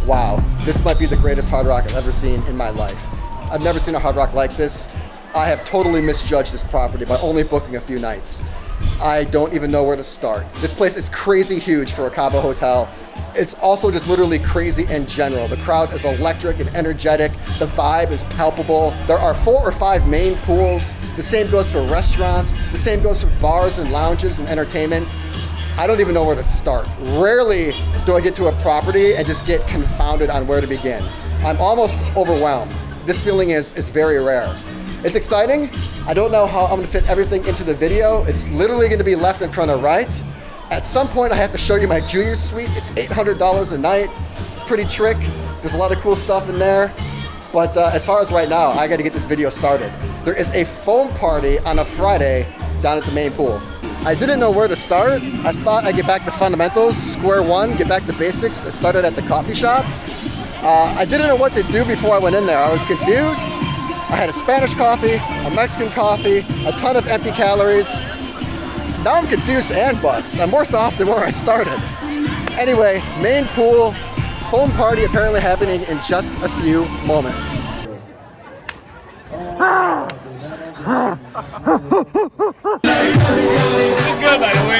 wow, this might be the greatest Hard Rock I've ever seen in my life. I've never seen a Hard Rock like this. I have totally misjudged this property by only booking a few nights. I don't even know where to start. This place is crazy huge for a Cabo hotel. It's also just literally crazy in general. The crowd is electric and energetic. The vibe is palpable. There are 4 or 5 main pools. The same goes for restaurants. The same goes for bars and lounges and entertainment. I don't even know where to start. Rarely do I get to a property and just get confounded on where to begin. I'm almost overwhelmed. This feeling is very rare. It's exciting. I don't know how I'm gonna fit everything into the video. It's literally gonna be left in front of right. At some point I have to show you my junior suite. It's $800 a night. It's a pretty trick. There's a lot of cool stuff in there. But as far as right now, I gotta get this video started. There is a foam party on a Friday down at the main pool. I didn't know where to start. I thought I'd get back to fundamentals, square one, get back to basics. I started at the coffee shop. I didn't know what to do before I went in there. I was confused. I had a Spanish coffee, a Mexican coffee, a ton of empty calories. Now I'm confused and buzzed. I'm worse off than where I started. Anyway, main pool, foam party apparently happening in just a few moments. It's good, by the way.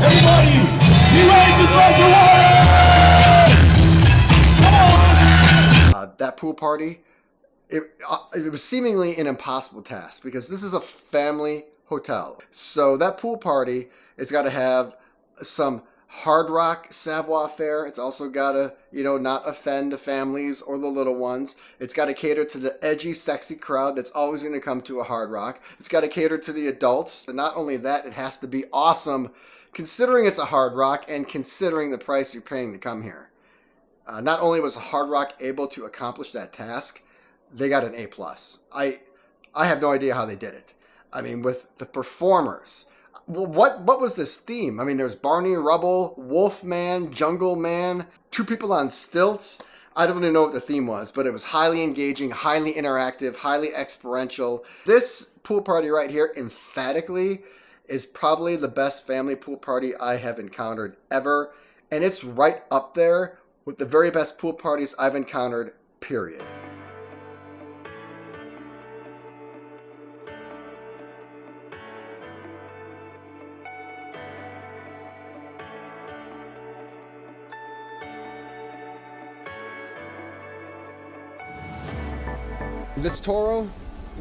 Everybody, be ready to break the water! That pool party, it was seemingly an impossible task because this is a family hotel. So that pool party has got to have some Hard Rock savoir faire. It's also got to, not offend the families or the little ones. It's got to cater to the edgy, sexy crowd that's always going to come to a Hard Rock. It's got to cater to the adults. And not only that, it has to be awesome considering it's a Hard Rock and considering the price you're paying to come here. Not only was Hard Rock able to accomplish that task, they got an A+. I have no idea how they did it. I mean, with the performers. Well, what was this theme? I mean, there's Barney Rubble, Wolfman, Jungle Man, 2 people on stilts. I don't even know what the theme was, but it was highly engaging, highly interactive, highly experiential. This pool party right here, emphatically, is probably the best family pool party I have encountered ever. And it's right up there with the very best pool parties I've encountered, period. This Toro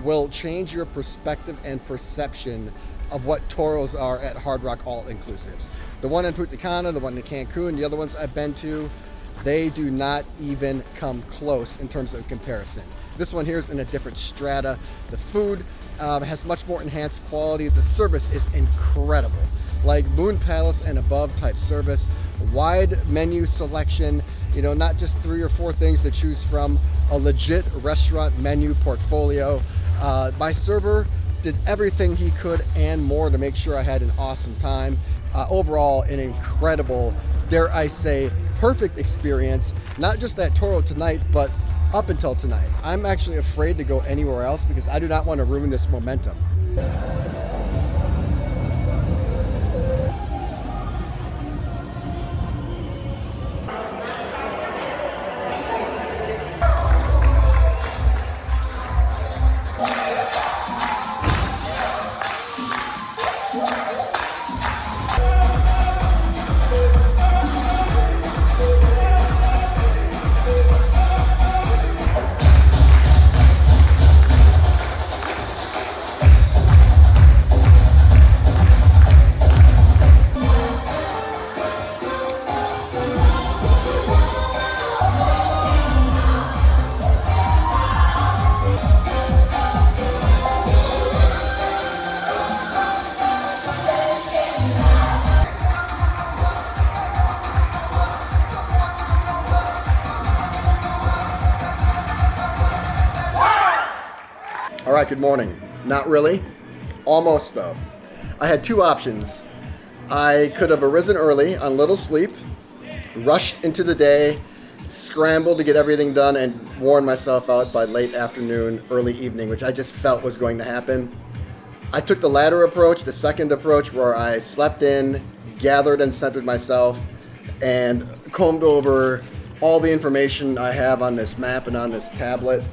will change your perspective and perception of what Toros are at Hard Rock All-Inclusives. The one in Punta Cana, the one in Cancun, the other ones I've been to, they do not even come close in terms of comparison. This one here is in a different strata. The food has much more enhanced qualities. The service is incredible. Like Moon Palace and above type service, wide menu selection, not just 3 or 4 things to choose from, a legit restaurant menu portfolio. My server did everything he could and more to make sure I had an awesome time. Overall, an incredible, dare I say, perfect experience. Not just at Toro tonight, but up until tonight. I'm actually afraid to go anywhere else because I do not want to ruin this momentum. All right, good morning. Not really. Almost, though. I had 2 options. I could have arisen early on little sleep Rushed into the day, scrambled to get everything done, and worn myself out by late afternoon, early evening, which I just felt was going to happen. I took the latter approach, the second approach, where I slept in, gathered and centered myself, and combed over all the information I have on this map and on this tablet.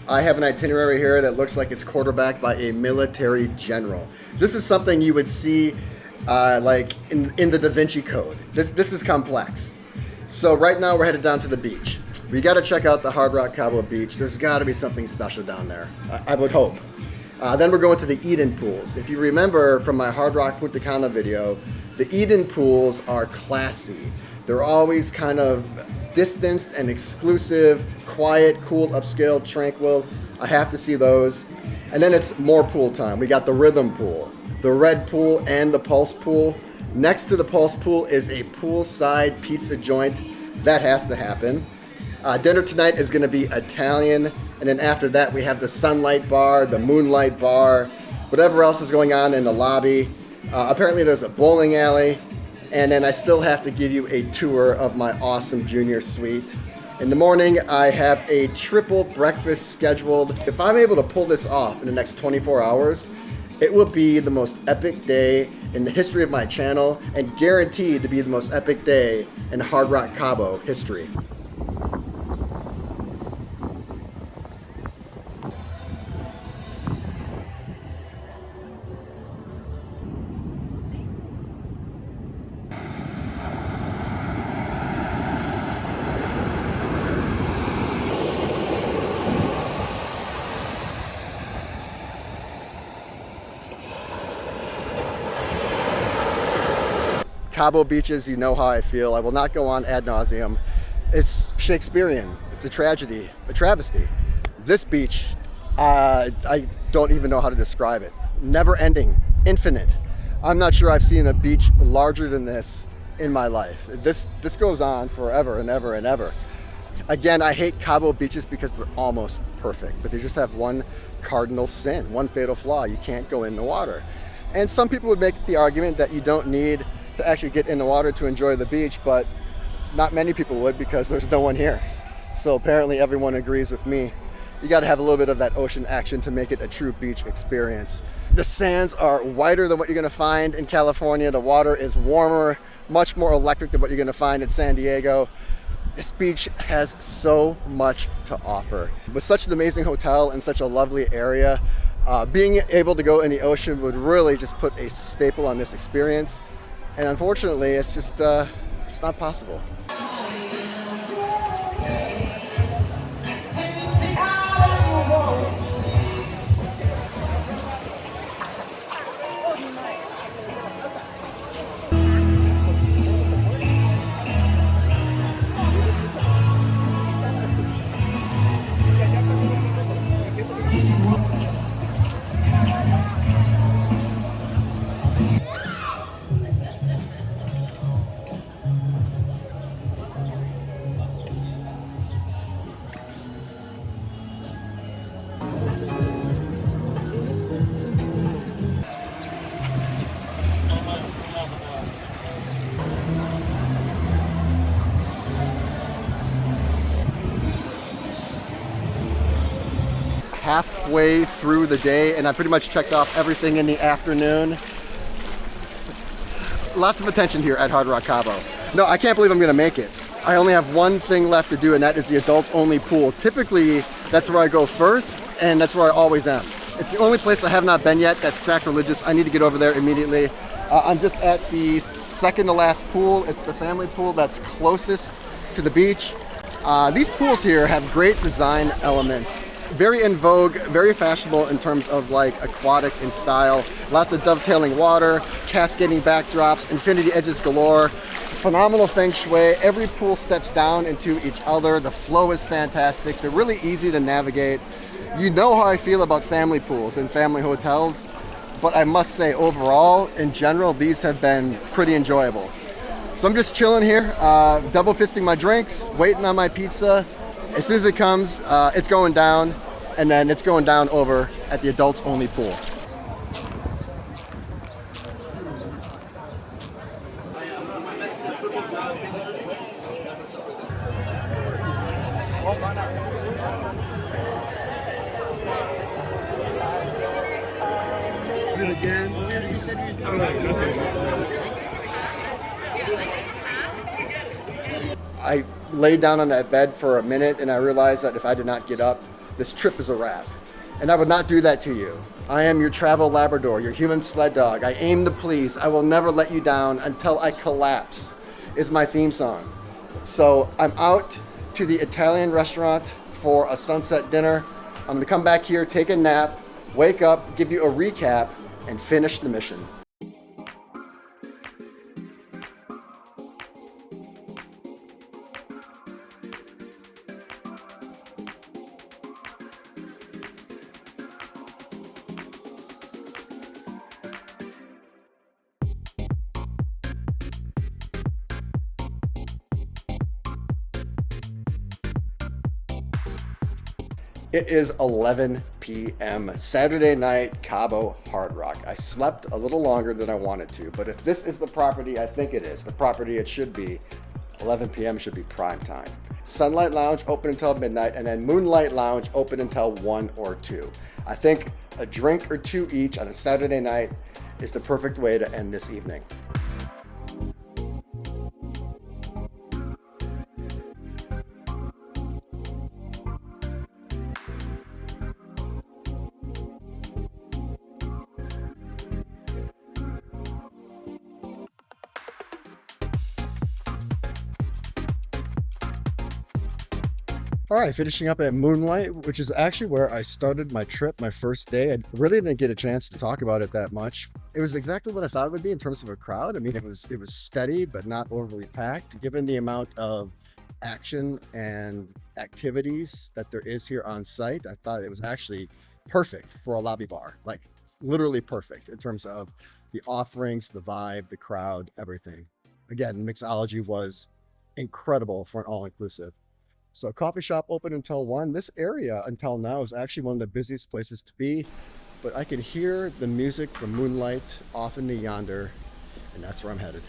I have an itinerary here that looks like it's quarterbacked by a military general. This is something you would see like in the Da Vinci Code. This is complex. So right now we're headed down to the beach. We got to check out the Hard Rock Cabo beach. There's got to be something special down there, I would hope. Then we're going to the Eden pools. If you remember from my Hard Rock Punta Cana video, the Eden pools are classy. They're always kind of distanced and exclusive, quiet, cool, upscale, tranquil. I have to see those. And then it's more pool time. We got the Rhythm Pool, the Red Pool, and the Pulse Pool. Next to the Pulse Pool is a poolside pizza joint. That has to happen. Dinner tonight is going to be Italian. And then after that, we have the Sunlight Bar, the Moonlight Bar, whatever else is going on in the lobby. Apparently there's a bowling alley. And then I still have to give you a tour of my awesome junior suite. In the morning, I have a triple breakfast scheduled. If I'm able to pull this off in the next 24 hours, it will be the most epic day in the history of my channel and guaranteed to be the most epic day in Hard Rock Cabo history. Cabo beaches, you know how I feel. I will not go on ad nauseum. It's Shakespearean. It's a tragedy, a travesty. This beach, I don't even know how to describe it. Never ending, infinite. I'm not sure I've seen a beach larger than this in my life. This goes on forever and ever and ever. Again, I hate Cabo beaches because they're almost perfect, but they just have one cardinal sin, one fatal flaw. You can't go in the water. And some people would make the argument that you don't need to actually get in the water to enjoy the beach, but not many people would because there's no one here. So apparently everyone agrees with me. You got to have a little bit of that ocean action to make it a true beach experience. The sands are whiter than what you're going to find in California. The water is warmer, much more electric than what you're going to find in San Diego. This beach has so much to offer. With such an amazing hotel and such a lovely area, being able to go in the ocean would really just put a staple on this experience. And unfortunately, it's just, it's not possible. Halfway through the day, and I pretty much checked off everything in the afternoon. Lots of attention here at Hard Rock Cabo. No, I can't believe I'm gonna make it. I only have one thing left to do, and that is the adults only pool. Typically, that's where I go first, and that's where I always am. It's the only place I have not been yet. That's sacrilegious. I need to get over there immediately. I'm just at the second to last pool. It's the family pool that's closest to the beach. These pools here have great design elements. Very in vogue, very fashionable in terms of like aquatic in style. Lots of dovetailing water, cascading backdrops, infinity edges galore. Phenomenal feng shui. Every pool steps down into each other. The flow is fantastic. They're really easy to navigate. You know how I feel about family pools and family hotels, but I must say overall, in general, these have been pretty enjoyable. So I'm just chilling here, double fisting my drinks, waiting on my pizza. As soon as it comes, it's going down, and then it's going down over at the adults only pool. again. I laid down on that bed for a minute and I realized that if I did not get up, this trip is a wrap. And I would not do that to you. I am your travel Labrador, your human sled dog. I aim to please. I will never let you down until I collapse, is my theme song. So I'm out to the Italian restaurant for a sunset dinner. I'm gonna come back here, take a nap, wake up, give you a recap, and finish the mission. It is 11 p.m. Saturday night, Cabo Hard Rock. I slept a little longer than I wanted to, but if this is the property I think it is, the property it should be, 11 p.m. should be prime time. Sunlight Lounge open until midnight, and then Moonlight Lounge open until 1 or 2. I think a drink or two each on a Saturday night is the perfect way to end this evening. All right, finishing up at Moonlight, which is actually where I started my trip, my first day. I really didn't get a chance to talk about it that much. It was exactly what I thought it would be in terms of a crowd. I mean, it was steady, but not overly packed. Given the amount of action and activities that there is here on site, I thought it was actually perfect for a lobby bar, like literally perfect in terms of the offerings, the vibe, the crowd, everything. Again, mixology was incredible for an all-inclusive. So coffee shop open until 1. This area until now is actually one of the busiest places to be, but I can hear the music from Moonlight off into yonder, and that's where I'm headed.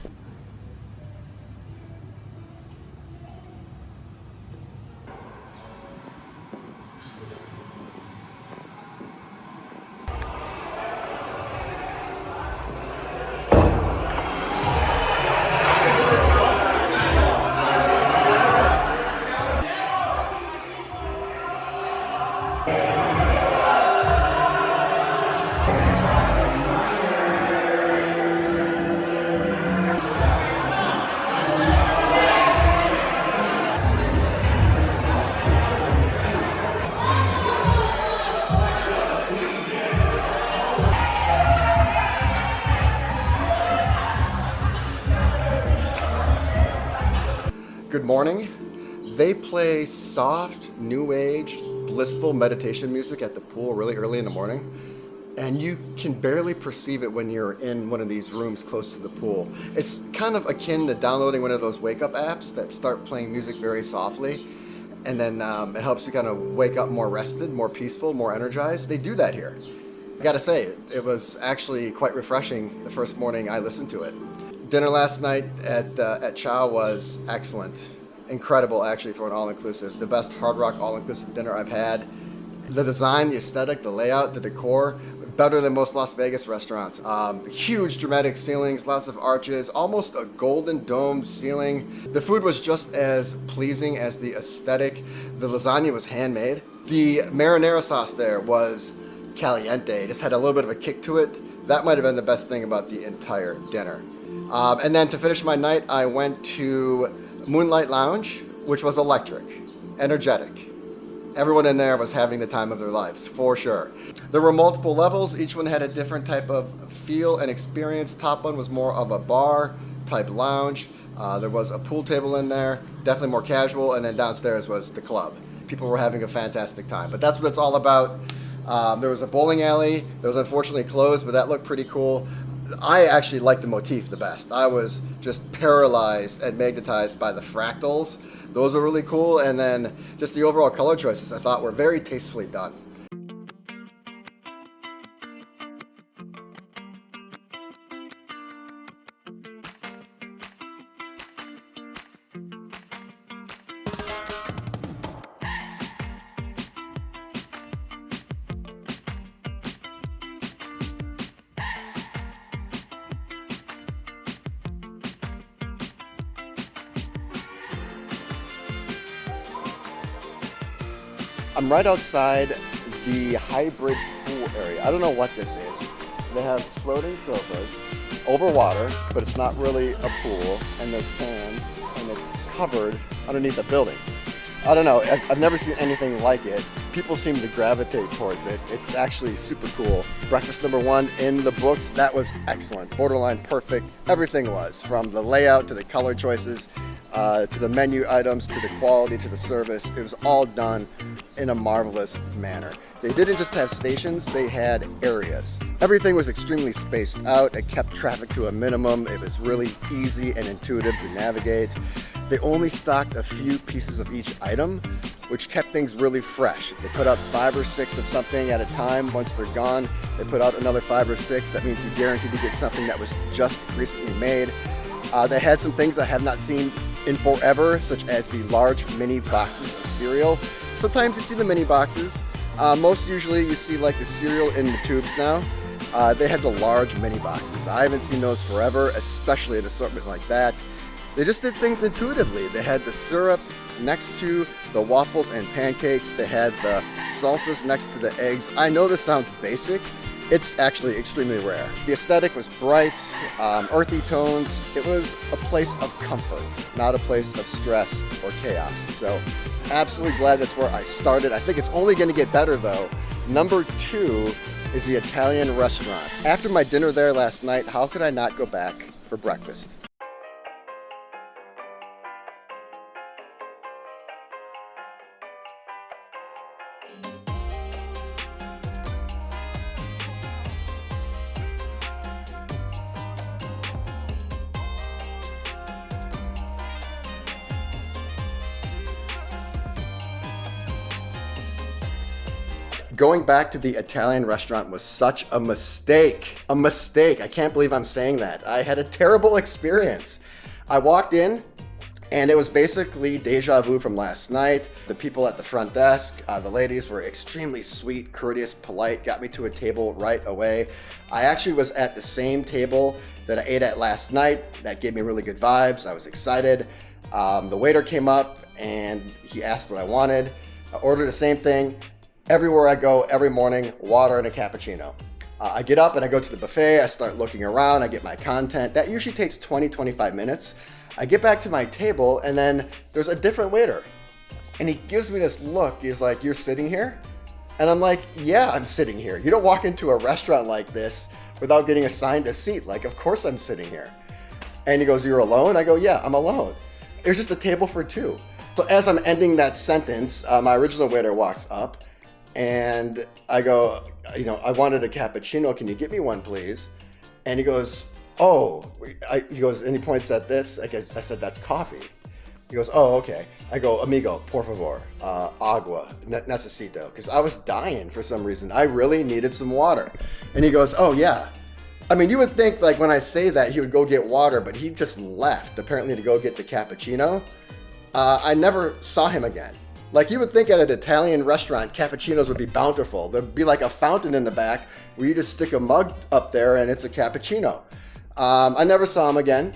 Good morning. They play soft, new age, blissful meditation music at the pool really early in the morning. And you can barely perceive it when you're in one of these rooms close to the pool. It's kind of akin to downloading one of those wake up apps that start playing music very softly. And then it helps you kind of wake up more rested, more peaceful, more energized. They do that here. I gotta say, it was actually quite refreshing the first morning I listened to it. Dinner last night at Chow was excellent. Incredible, actually, for an all-inclusive. The best Hard Rock all-inclusive dinner I've had. The design, the aesthetic, the layout, the decor, better than most Las Vegas restaurants. Huge dramatic ceilings, lots of arches, almost a golden domed ceiling. The food was just as pleasing as the aesthetic. The lasagna was handmade. The marinara sauce there was caliente. It just had a little bit of a kick to it. That might have been the best thing about the entire dinner. And then to finish my night, I went to Moonlight Lounge, which was electric, energetic. Everyone in there was having the time of their lives, for sure. There were multiple levels. Each one had a different type of feel and experience. Top one was more of a bar type lounge. There was a pool table in there, definitely more casual. And then downstairs was the club. People were having a fantastic time, but that's what it's all about. There was a bowling alley that was unfortunately closed, but that looked pretty cool. I actually liked the motif the best. I was just paralyzed and magnetized by the fractals. Those were really cool. And then just the overall color choices I thought were very tastefully done. I'm right outside the hybrid pool area. I don't know what this is. They have floating sofas over water, but it's not really a pool, and there's sand, and it's covered underneath the building. I don't know, I've never seen anything like it. People seem to gravitate towards it. It's actually super cool. Breakfast number 1 in the books, that was excellent. Borderline perfect. Everything was, from the layout to the color choices, to the menu items, to the quality, to the service. It was all done in a marvelous manner. They didn't just have stations, they had areas. Everything was extremely spaced out. It kept traffic to a minimum. It was really easy and intuitive to navigate. They only stocked a few pieces of each item, which kept things really fresh. They put out 5 or 6 of something at a time. Once they're gone, they put out another 5 or 6. That means you're guaranteed to get something that was just recently made. They had some things I have not seen in forever, such as the large mini boxes of cereal. Sometimes you see the mini boxes. Most usually you see like the cereal in the tubes now. They had the large mini boxes. I haven't seen those forever, especially an assortment like that. They just did things intuitively. They had the syrup next to the waffles and pancakes. They had the salsas next to the eggs. I know this sounds basic. It's actually extremely rare. The aesthetic was bright, earthy tones. It was a place of comfort, not a place of stress or chaos. So absolutely glad that's where I started. I think it's only gonna get better though. Number 2 is the Italian restaurant. After my dinner there last night, how could I not go back for breakfast? Going back to the Italian restaurant was such a mistake. A mistake. I can't believe I'm saying that. I had a terrible experience. I walked in and it was basically deja vu from last night. The people at the front desk, the ladies were extremely sweet, courteous, polite, got me to a table right away. I actually was at the same table that I ate at last night. That gave me really good vibes. I was excited. The waiter came up and he asked what I wanted. I ordered the same thing. Everywhere I go, every morning, water and a cappuccino. I get up and I go to the buffet, I start looking around, I get my content. That usually takes 20-25 minutes. I get back to my table and then there's a different waiter. And he gives me this look, he's like, "You're sitting here?" And I'm like, "Yeah, I'm sitting here." You don't walk into a restaurant like this without getting assigned a seat. Like, of course I'm sitting here. And he goes, "You're alone?" I go, "Yeah, I'm alone." There's just a table for 2. So as I'm ending that sentence, my original waiter walks up. And I go, "I wanted a cappuccino. Can you get me one, please?" And he goes, "Oh," and he points at this. I said, "That's coffee." He goes, "Oh, okay." I go, "Amigo, por favor, agua, necesito." Because I was dying for some reason. I really needed some water. And he goes, "Oh, yeah." I mean, you would think like when I say that he would go get water, but he just left apparently to go get the cappuccino. I never saw him again. Like you would think at an Italian restaurant, cappuccinos would be bountiful. There'd be like a fountain in the back where you just stick a mug up there and it's a cappuccino. I never saw him again.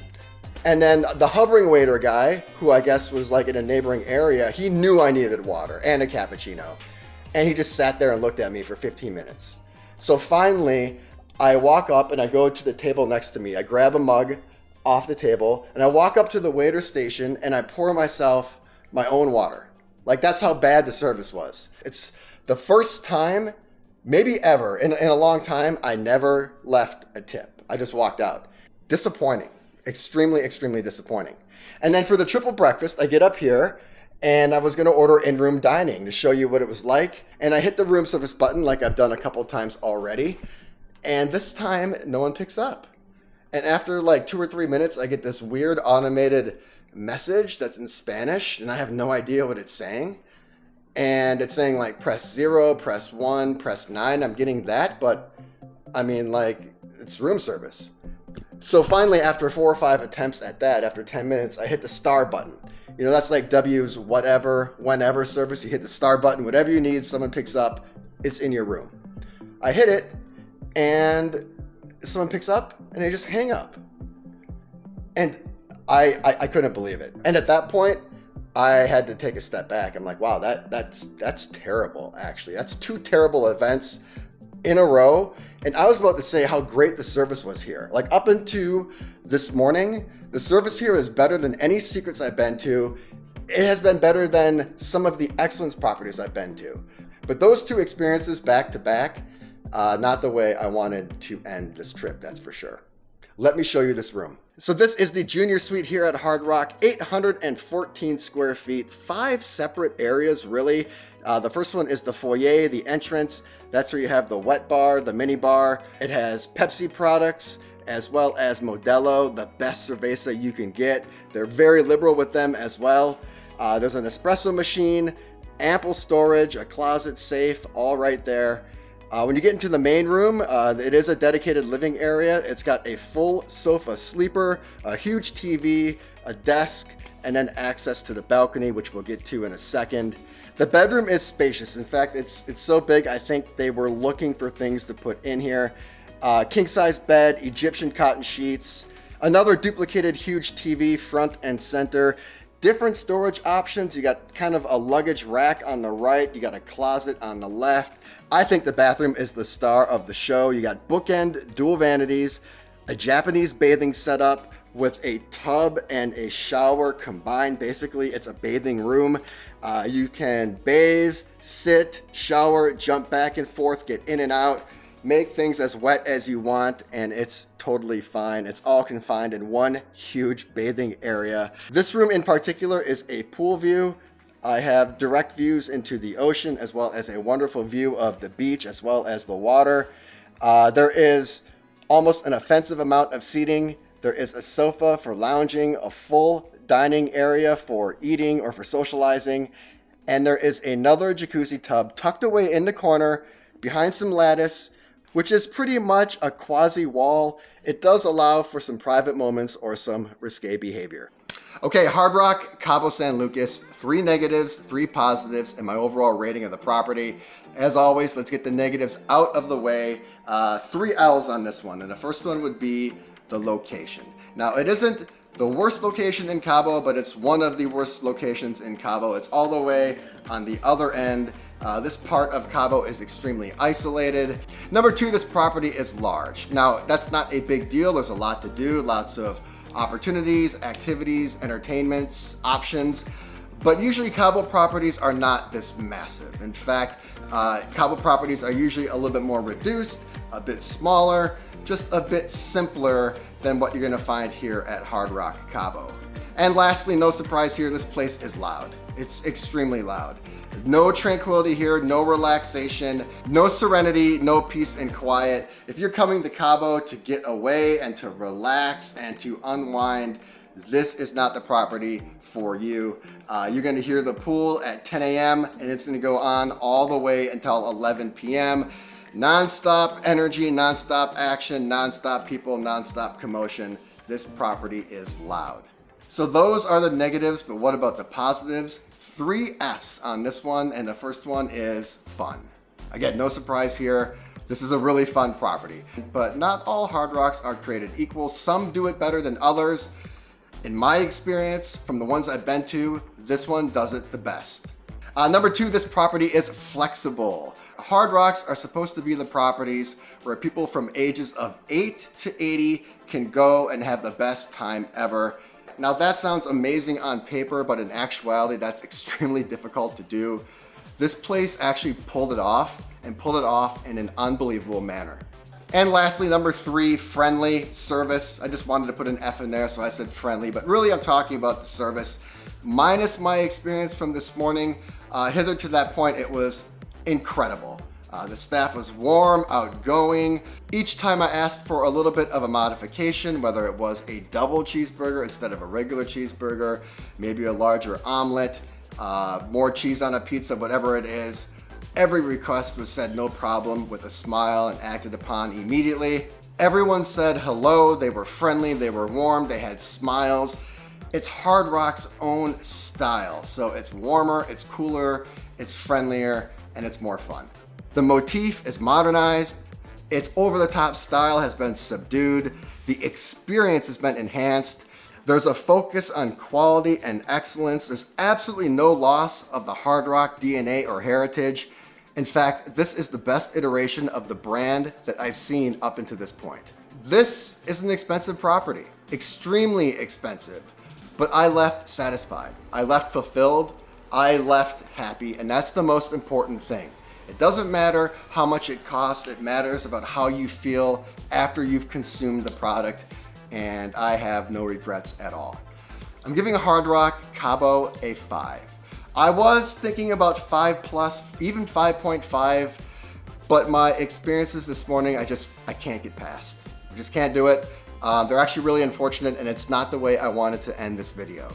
And then the hovering waiter guy, who I guess was like in a neighboring area, he knew I needed water and a cappuccino. And he just sat there and looked at me for 15 minutes. So finally, I walk up and I go to the table next to me. I grab a mug off the table and I walk up to the waiter station and I pour myself my own water. Like that's how bad the service was. It's the first time, maybe ever, in a long time, I never left a tip. I just walked out. Disappointing. Extremely, extremely disappointing. And then for the triple breakfast, I get up here and I was gonna order in-room dining to show you what it was like. And I hit the room service button like I've done a couple times already. And this time, no one picks up. And after like 2 or 3 minutes, I get this weird automated message that's in Spanish and I have no idea what it's saying. And it's saying like press 0, press 1, press 9. I'm getting that, but I mean like it's room service. So finally, after 4 or 5 attempts at that, after 10 minutes, I hit the star button. That's like W's whatever, whenever service. You hit the star button, whatever you need, someone picks up, it's in your room. I hit it and someone picks up and they just hang up. And I couldn't believe it. And at that point, I had to take a step back. I'm like, wow, that's terrible, actually. That's 2 terrible events in a row. And I was about to say how great the service was here. Like, up into this morning, the service here is better than any Secrets I've been to. It has been better than some of the Excellence properties I've been to. But those 2 experiences back to back, not the way I wanted to end this trip, that's for sure. Let me show you this room. So this is the junior suite here at Hard Rock, 814 square feet, 5 separate areas really. The first one is the foyer, the entrance. That's where you have the wet bar, the mini bar. It has Pepsi products as well as Modelo, the best cerveza you can get. They're very liberal with them as well. There's an espresso machine, ample storage, a closet, safe, all right there. When you get into the main room, it is a dedicated living area. It's got a full sofa sleeper, a huge TV, a desk, and then access to the balcony, which we'll get to in a second. The bedroom is spacious. In fact, it's so big, I think they were looking for things to put in here. King-size bed, Egyptian cotton sheets, another duplicated huge TV front and center. Different storage options. You got kind of a luggage rack on the right. You got a closet on the left. I think the bathroom is the star of the show. You got bookend dual vanities, a Japanese bathing setup with a tub and a shower combined. Basically, it's a bathing room. You can bathe, sit, shower, jump back and forth, get in and out, make things as wet as you want, and it's totally fine. It's all confined in one huge bathing area. This room in particular is a pool view. I have direct views into the ocean as well as a wonderful view of the beach as well as the water. There is almost an offensive amount of seating. There is a sofa for lounging, a full dining area for eating or for socializing, and there is another jacuzzi tub tucked away in the corner behind some lattice, which is pretty much a quasi wall. It does allow for some private moments or some risque behavior. Okay, Hard Rock Cabo San Lucas, 3 negatives, 3 positives in my overall rating of the property. As always, let's get the negatives out of the way. 3 L's on this one, and the first one would be the location. Now, it isn't the worst location in Cabo, but it's one of the worst locations in Cabo. It's all the way on the other end. This part of Cabo is extremely isolated. Number 2, this property is large. Now, that's not a big deal. There's a lot to do, lots of opportunities, activities, entertainments, options. But usually Cabo properties are not this massive. In fact, Cabo properties are usually a little bit more reduced, a bit smaller, just a bit simpler than what you're gonna find here at Hard Rock Cabo. And lastly, no surprise here, this place is loud. It's extremely loud. No tranquility here, no relaxation, no serenity, no peace and quiet. If you're coming to Cabo to get away and to relax and to unwind, this is not the property for you. You're gonna hear the pool at 10 a.m. and it's gonna go on all the way until 11 p.m. Non-stop energy, non-stop action, non-stop people, non-stop commotion. This property is loud. So those are the negatives, but what about the positives? 3 F's on this one, and the first one is fun. Again, no surprise here. This is a really fun property, but not all Hard Rocks are created equal. Some do it better than others. In my experience, from the ones I've been to, this one does it the best. Number 2, this property is flexible. Hard Rocks are supposed to be the properties where people from ages of 8 to 80 can go and have the best time ever. Now that sounds amazing on paper, but in actuality, that's extremely difficult to do. This place actually pulled it off, and pulled it off in an unbelievable manner. And lastly, number 3, friendly service. I just wanted to put an F in there, so I said friendly, but really I'm talking about the service. Minus my experience from this morning, hither to that point, it was incredible. The staff was warm, outgoing. Each time I asked for a little bit of a modification, whether it was a double cheeseburger instead of a regular cheeseburger, maybe a larger omelet, more cheese on a pizza, whatever it is, every request was said no problem with a smile and acted upon immediately. Everyone said hello, they were friendly, they were warm, they had smiles. It's Hard Rock's own style, so it's warmer, it's cooler, it's friendlier, and it's more fun. The motif is modernized, its over-the-top style has been subdued, the experience has been enhanced. There's a focus on quality and excellence. There's absolutely no loss of the Hard Rock DNA or heritage. In fact, this is the best iteration of the brand that I've seen up until this point. This is an expensive property, extremely expensive, but I left satisfied. I left fulfilled. I left happy, and that's the most important thing. It doesn't matter how much it costs. It matters about how you feel after you've consumed the product, and I have no regrets at all. I'm giving a Hard Rock Cabo a 5. I was thinking about 5+, even 5.5, but my experiences this morning, I can't get past. I just can't do it. They're actually really unfortunate, and it's not the way I wanted to end this video.